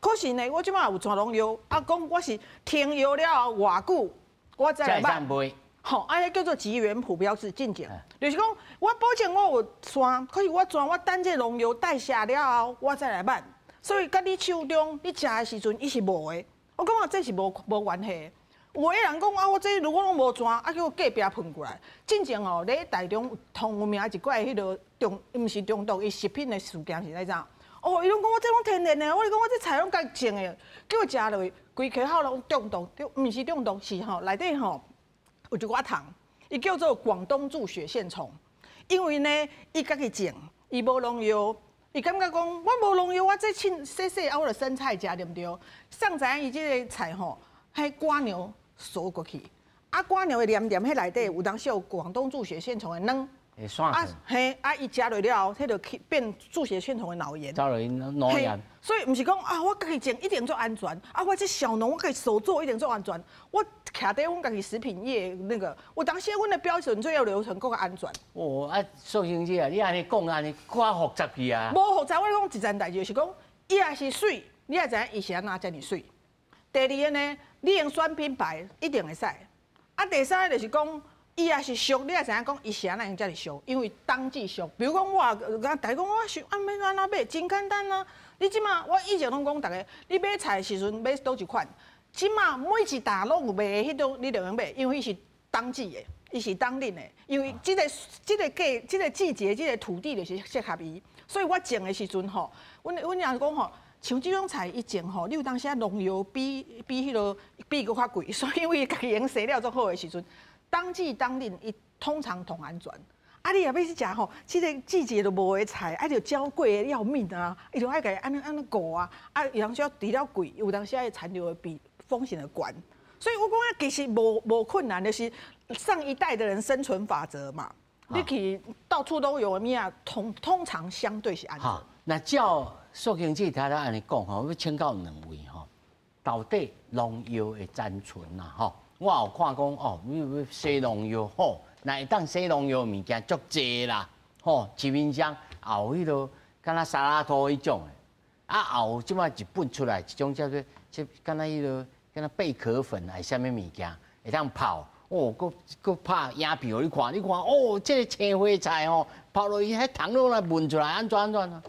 可是呢，我即摆有全农药，啊，讲我是停药了后偌久，我再来买。吼，啊，迄叫做吉原谱标志进境，就是讲我保证我有山，可是我等这农药代谢了后，我再来买。所以，甲你手中你食的时阵，伊是无的。我感觉这是无关系。有的人讲啊，我这如果拢无转，啊叫我隔壁喷过来。真正哦，咧台中有名一块迄个毋是中毒，伊食品的事件是哪怎？哦，伊拢讲我这拢天然的，我讲我这菜拢家种的，叫我食落去，规口口拢中毒，毋是中毒，是吼内底吼有一寡糖，伊叫做广东柱血线虫。因为呢，伊家己种，伊无农药，伊感觉讲我无农药，我这细熬的生菜食对毋对？上知影伊这个菜吼，迄瓜牛。扫过去，啊，瓜牛的黏黏，迄内底有当时有广东柱血线虫的卵，啊，嘿，啊，伊食落了后，迄就变柱血线虫的脑炎，走落去脑炎。所以毋是讲啊，我家己种一定做安全，啊，我这小农我家己手做一定做安全，我徛在阮家己食品业那个，有当时阮的标准最要流程更加安全。哦，啊，寿星姐啊，你安尼讲安尼，quá复杂去啊。无复杂，我讲一件代志就是讲，伊也是水，你也知影伊是安那遮尔水。第二个呢，你用选品牌一定会使。啊，第三个就是讲，伊也是俗，你也知影讲伊是安那用遮尔俗，因为当季俗。比如讲我，大家讲我想要安怎买，真简单啊。你即马我以前拢讲大家，你买菜的时阵买倒一款，即马每一打拢有卖的迄种，你就用买，因为伊是当季的，伊是当令的。因为即个季节，即个土地就是适合伊。所以我种的时阵吼，阮也讲吼。像这种菜一种吼，你有当时农药比搁较贵，所以因为家己用洗了足好的时阵，当季当令伊通常同安全。啊，你也要去食吼，这个季节都无的菜，啊，就娇贵的要命啊，伊就爱家安尼顾啊，啊，有当时除了贵，有当时爱残留的比风险的高。所以我讲其实无困难，就是上一代的人生存法则嘛。你去到处都有的物啊，通常相对是安全。那照寿经济他安尼讲吼，要请教两位吼，到底农药的残存啊吼？我有看讲哦，你洗农药好，那会当洗农药物件足济啦，吼，市面上也有迄落敢若沙拉托迄种的，啊，也有即摆一本出来一种叫做即敢若迄落敢若贝壳粉还是啥物物件会当泡。哦，佮拍影片，你看，哦，这个青花菜哦，泡落去，迄糖拢来闻出来，安怎啊？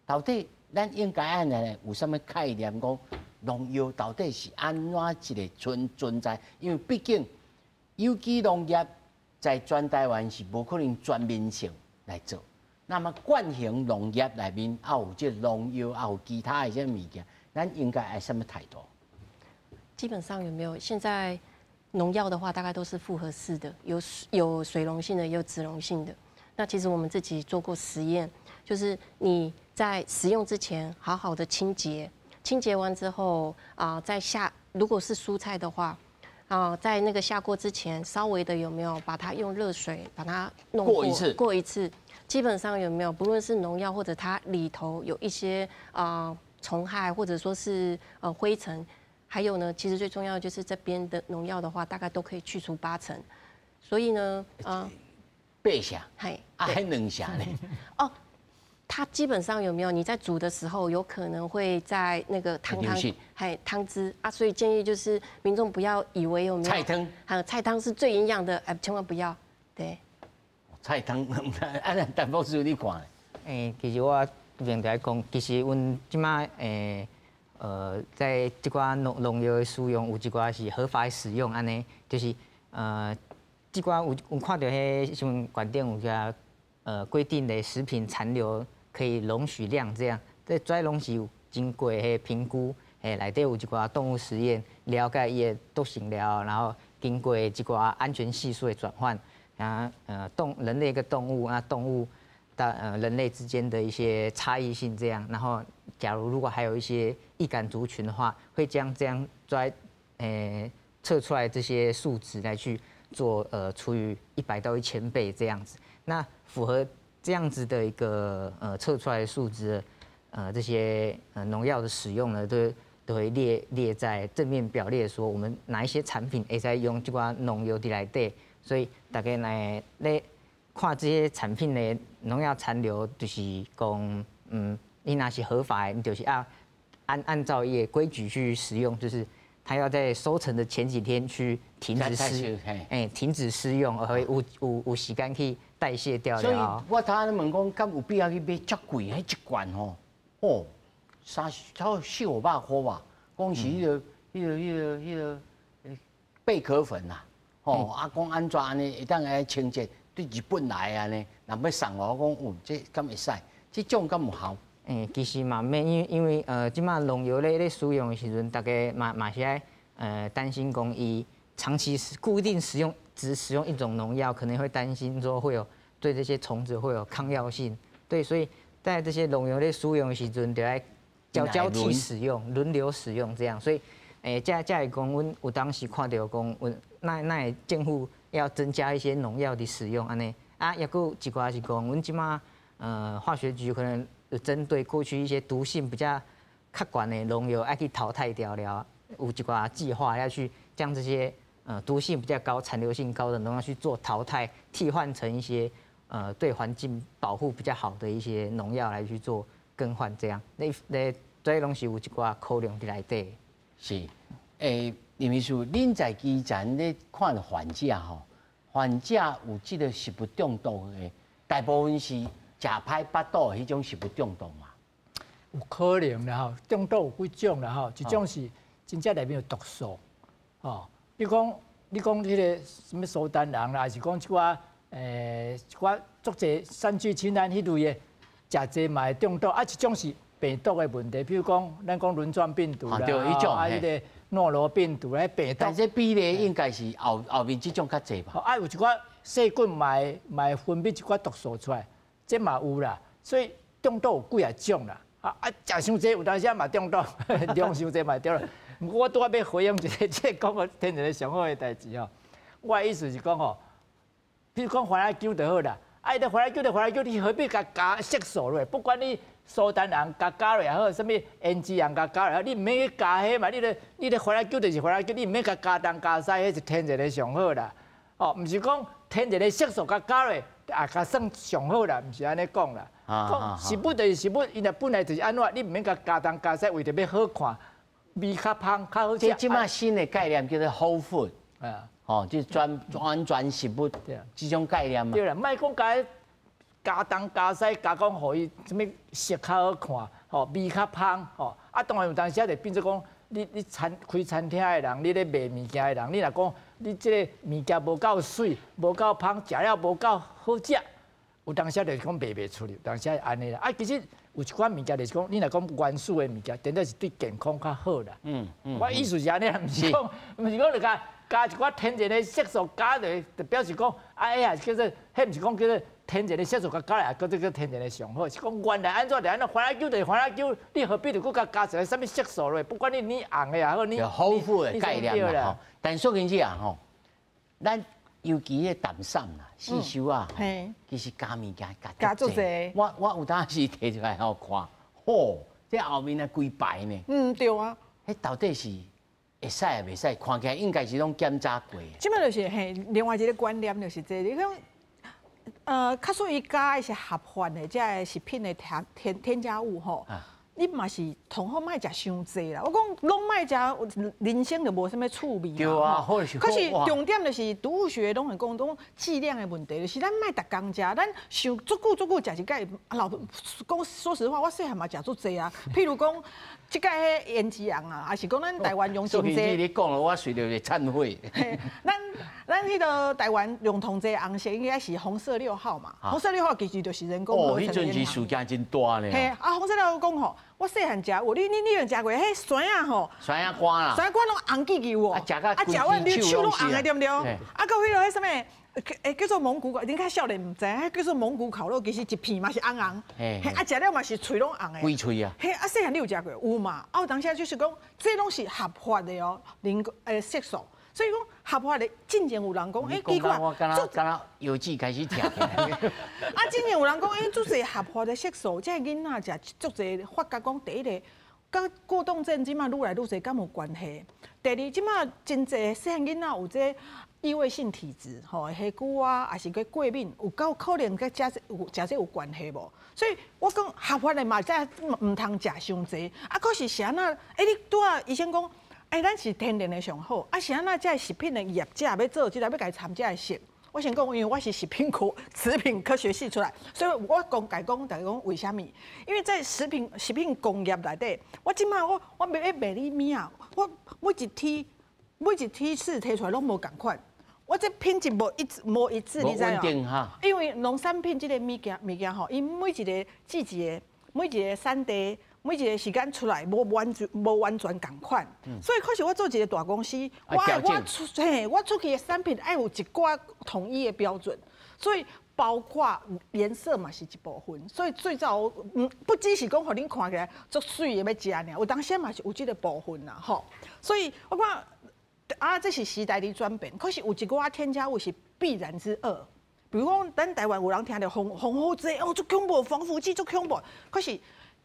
到底咱应该安尼有啥物概念？讲农药到底是安怎一个存在？因为毕竟有机农业在全台湾是无可能全面性来做。那么惯性农业内面也有这农药，也有其他的些物件，咱应该爱什么态度？基本上有没有现在？农药的话，大概都是复合式的，有水溶性的，也有脂溶性的。那其实我们自己做过实验，就是你在使用之前好好的清洁，清洁完之后在下，如果是蔬菜的话在那个下锅之前，稍微的有没有把它用热水把它弄过一次，基本上有没有，不论是农药或者它里头有一些虫害或者说是灰尘。还有呢，其实最重要的就是这边的农药的话，大概都可以去除80%。所以呢8下，嘿，还2下呢。哦，它基本上有没有你在煮的时候，有可能会在那个汤汁啊，所以建议就是民众不要以为有没有菜汤，还有菜汤是最营养的，千万不要。对，菜汤，淡薄是你看。其实我平常讲，其实阮即马在这寡农药的使用，有一寡是合法的使用，安尼就是至即寡有看到迄新闻馆顶有个规定的食品残留可以容许量这样，这拢是有经过迄评估，内底有一寡动物实验了解伊的毒性了，然后经过一寡安全系数的转换，人类跟动物啊动物人类之间的一些差异性这样，然后假如果还有一些易感族群的话，会将这样测出来这些数值来去做除以100到1000倍这样子，那符合这样子的一个测出来的数值这些农药的使用呢，都会列在正面表列说我们哪一些产品会使用这款农药伫内底，所以大家来看这些产品的农药残留，就是讲你若是合法的，你就是要按照一个规矩去使用，就是它要在收成的前几天去停止施用，而有时间去代谢掉了。所以我头仔问讲，敢有必要去买遮贵迄一罐吼？超400-500块吧，讲是迄个贝壳粉啦，讲安怎安尼会当来清洁，对日本来安尼，若要送我讲这敢会使？这种敢有效？其实嘛免，因为即马农药咧使用的时阵，大家嘛是爱担心讲伊长期固定只使用一种农药，可能会担心说会有对这些虫子会有抗药性。对，所以在这些农药咧使用的时阵，就要交替使用、轮流使用这样。所以才会讲，阮有当时看到讲，那政府要增加一些农药的使用安尼。也有一寡是讲，阮即马化学局可能针对过去一些毒性比较较悬的农药，要去淘汰掉了。有一寡计划要去将这些毒性比较高、残留性高的农药去做淘汰，替换成一些对环境保护比较好的一些农药来去做更换，这样。这拢是有一寡考量伫内底。是，林秘书，恁在基层咧看患者吼，患者有即个食物中毒的，大部分是食歹巴肚迄种食物中毒嘛？有可能啦吼，中毒有几种啦吼，一种是真正内面有毒素，你讲迄个什么苏丹人啦，还是讲一寡足侪三聚氰胺迄类的，食侪嘛会中毒。一种是病毒的问题，比如讲咱讲轮状病毒啦，迄个诺罗病毒咧病毒。但这比例应该是后面这种较侪吧？有一寡细菌嘛会分泌一寡毒素出来，这嘛有啦。所以中毒有几啊种啦。食伤济有当时嘛中毒，量伤济嘛对了。我拄仔要回应一个，即讲个天然的上好的代志吼。我的意思是讲吼，比如讲番仔酒就好啦，伊的番仔酒，你何必加色素落？不管你苏丹红加落也好，什么胭脂红加落，你唔免去加迄嘛。你的番仔酒就是番仔酒，你唔免加东加西，迄是天然的上好啦。唔是讲天然的色素加落，加算上好啦，唔是安尼讲啦。食物就是食物，伊若本来就是安怎，你唔免加东加西，为着要好看。味较香，较好食。这即马新的概念叫做 whole food， 就是完全食物，这种概念嘛。对啦，莫讲加东加西，加讲互伊什么色较好看，味较香，当然有当时也就变做讲，你开餐厅的人，你咧卖物件的人，你若讲你这个物件无够水，无够香，食了无够好食，有当时就是讲卖袂出去，有当时安尼啦。其实。有一款物件就是讲，你若讲原始的物件，真正是对健康较好啦。我意思是安尼，毋是讲就加一寡天然的色素加落，就表示讲，叫做，迄毋是讲叫做天然的色素加来，叫做天然的上好。是讲原来安怎就安怎，番仔酒就是番仔酒，你何必就搁加一个什么色素落？不管你红的也好，你好富的概念啦。但说真正吼，咱。尤其迄淡散啦、四修啊，其实加物件加足济。我有当时摕出来好看，这后面啊规排呢。对啊。迄到底是会使啊袂使？看起来应该是拢检查过。即摆就是另外一个观念就是这，你讲较属于加的是合法的，这食品的添加物吼。你嘛是同好莫食伤济啦。我讲拢莫食，人生就无啥物趣味嘛。对啊，可是重点就是毒物学拢会讲种剂量的问题，就是咱莫逐工食，咱想足久食一届。老讲说实话，我细汉嘛食足济啊。譬如讲，即届迄胭脂红啊，还是讲咱台湾用真济。你讲了，我随着会忏悔。咱迄个台湾用同济红色应该是红色6号嘛。红色6号其实就是人工合成的。迄阵是事件真大呢。嘿，红色6号讲吼，我细汉食，你有食过？迄酸啊吼，酸啊干啦，酸啊干拢红记记哦。食完你手拢红的对不对？啊，到迄个迄什么？叫做蒙古，恁较少年唔知，迄叫做蒙古烤肉，其实一片嘛是红红，嘿，食了嘛是喙拢红的，规喙啊，嘿，细汉你有食过？有嘛？有当下就是讲，这拢是合法的哦，色素，所以讲合法的，进前有人讲，奇怪，我敢若药剂开始听。进前有人讲，足侪合法的色素，这囡仔食足侪，发觉讲第一个，甲过动症即马愈来愈侪，敢有关系？第二，即马真侪细汉囡仔有这。异位性体质，吼，黑菇啊，还是个过敏，有够可能跟食这有关系无？所以我讲合法的嘛，再唔通食伤济。啊，可是是安那？你拄啊医生讲，咱是天然的上好。啊，是安那？这食品的业者要做，即个要甲伊参这食。我先讲，因为我是食品科学系出来，所以我讲为虾米？因为在食品工业内底，我即马我要卖你物啊，我每一梯次摕出来拢无共款。我这品质无一致，你知影？因为农产品这个物件吼，因每一个季节、每一个产地、每一个时间出来无完全共款，所以可是我做一个大公司，我出去的产品爱有一寡统一的标准，所以包括颜色嘛是一部分，所以最早不只是讲互恁看起来足水的要食尔，有当时嘛是有这个部分啦，吼，所以我看。这是时代的转变，可是有一寡添加物是必然之恶。比如讲，咱台湾有人听到防腐剂，足恐怖，防腐剂足恐怖。可是，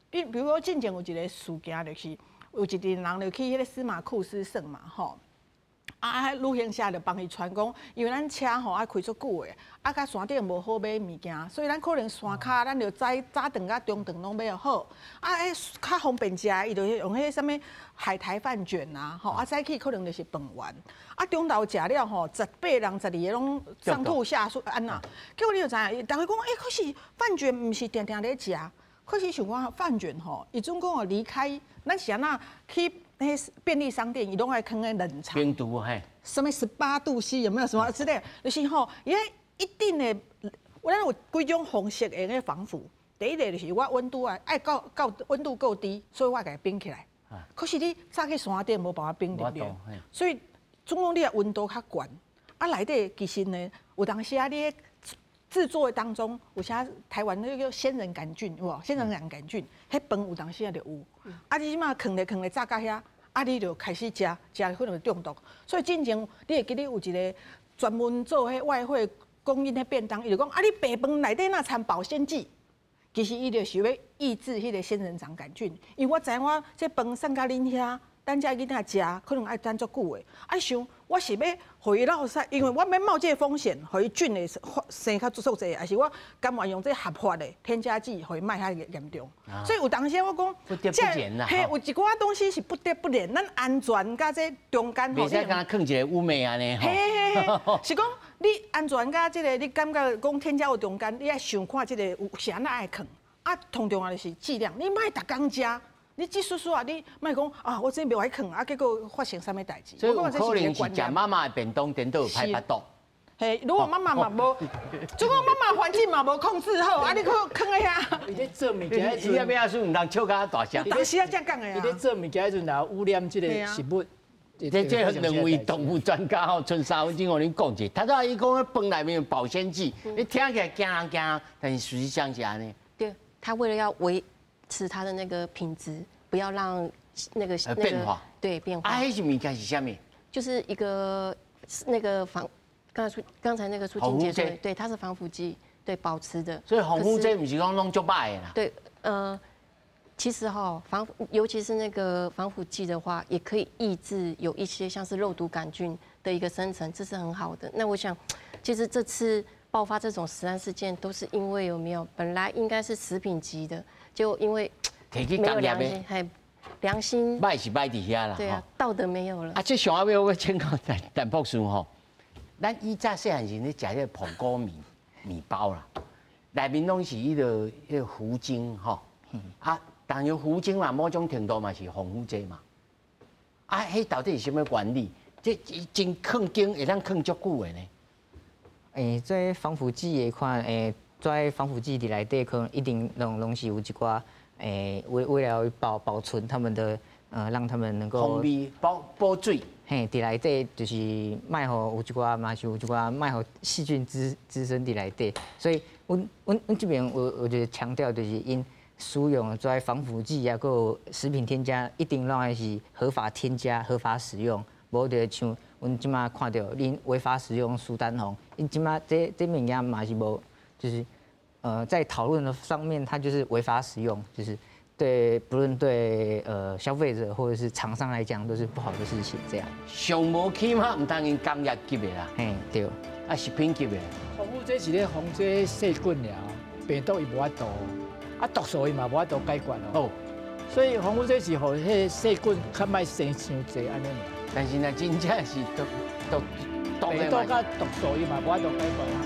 比如说之前有一个事件，就是有一群人就去迄个司马库斯省嘛，吼。旅行社就帮伊传讲，因为咱车吼爱开足久的，甲山顶无好买物件，所以咱可能山骹咱就早顿甲中顿拢买好。较方便食，伊就用迄什物海苔饭卷啊，吼，早起可能就是饭丸。中昼食了吼，18人12个拢上吐下泻安那。结果你就知影，大家讲，可是饭卷毋是定定咧食，可是像我饭卷吼，伊总共离开，咱是安那去。那些便利商店，伊拢爱放在冷藏，冰毒嘿，什么18度 C 有没有什么之类？就是吼，伊一定的，咱有几种方式的那防腐。第一个就是我温度爱到温度够低，所以我给冰起来。可是你早去山顶无办法冰得了，所以总共你的温度较悬，内底其实呢，有当时你制作当中，有些台湾那个仙人杆菌，有无？仙人杆菌，迄饭有当时就有。你即马放咧炸到遐，你就开始食可能中毒。所以之前你会记得有一个专门做迄外汇供应迄便当，伊就讲你白饭内底那掺保鲜剂，其实伊就是要抑制迄个仙人掌杆菌。因为我知我这饭送到恁遐。咱遮囡仔食，可能爱等足久的。想我是要互伊落晒，因为我要冒这个风险，互伊菌会生较足济，还是我甘愿用这合法的添加剂，互伊卖较严重。所以有当时我讲，不得不然啦。有一寡东西是不得不然，咱安全甲这中间。袂使敢放一个乌梅安尼吼。是讲你安全甲这个，你感觉讲添加物中间，你爱想看这个有是安那爱放。同重要的是剂量，你莫逐工食。你即叔叔啊，你莫讲我真袂爱啃结果发生啥物代志？所以有可能是食妈妈的便当，颠倒有歹腹肚。如果妈妈嘛无，如果妈妈环境嘛无控制好，你去囥在遐。伊咧做物件迄阵，伊要说唔通笑甲大声。当时啊，这样讲的啊。伊咧做物件迄阵，也污染即个食物。这两位动物专家吼，剩3分钟互恁讲一下。他早伊讲迄饭内面有保鲜剂，你听起来惊人，但是实际上是安尼。对，他为了要维持它的那个品质，不要让那个变化，对变化。迄是物件是啥物？就是一个那个刚才那个苏静姐说，对，它是防腐剂，对，保持的。所以防腐剂不是讲弄足歹的啦。对，其实尤其是那个防腐剂的话，也可以抑制有一些像是肉毒杆菌的一个生成，这是很好的。那我想，其实这次爆发这种食安事件，都是因为本来应该是食品级的，就因为摕去没有工业的良心，，还良心，卖是卖伫遐啦。对啊，道德没有了。啊，这上后尾我请教陈博士吼，咱以前细汉时咧食迄个捧果面包啦，内面拢是迄个糊精吼，啊，当然糊精嘛，某种程度嘛是防腐剂嘛。啊，迄到底是什么原理？这真抗精会当抗足久的呢？做防腐剂的款，做防腐剂伫内底可能一定拢是有一寡，为了保存他们的让他们能够防味保水。嘿，伫内底就是卖互有一寡嘛是有一寡卖互细菌滋生伫内底，所以阮这边我觉得强调就是因使用做防腐剂啊，有食品添加，一定拢还是合法添加、合法使用，无就像阮即马看到恁违法使用苏丹红，因即马这物件嘛是无，就是在讨论的上面，它就是违法使用，就是对不论对消费者或者是厂商来讲都是不好的事情。这样上无起码唔当因工业级的啦，嘿对，啊食品级的。防腐剂是咧防这细菌尔，病毒伊无法度，啊毒素伊嘛无法度解决哦。所以防腐剂是互迄细菌较莫生伤济安尼尔。但是若真正是毒病毒甲毒素伊嘛无法度解决啊。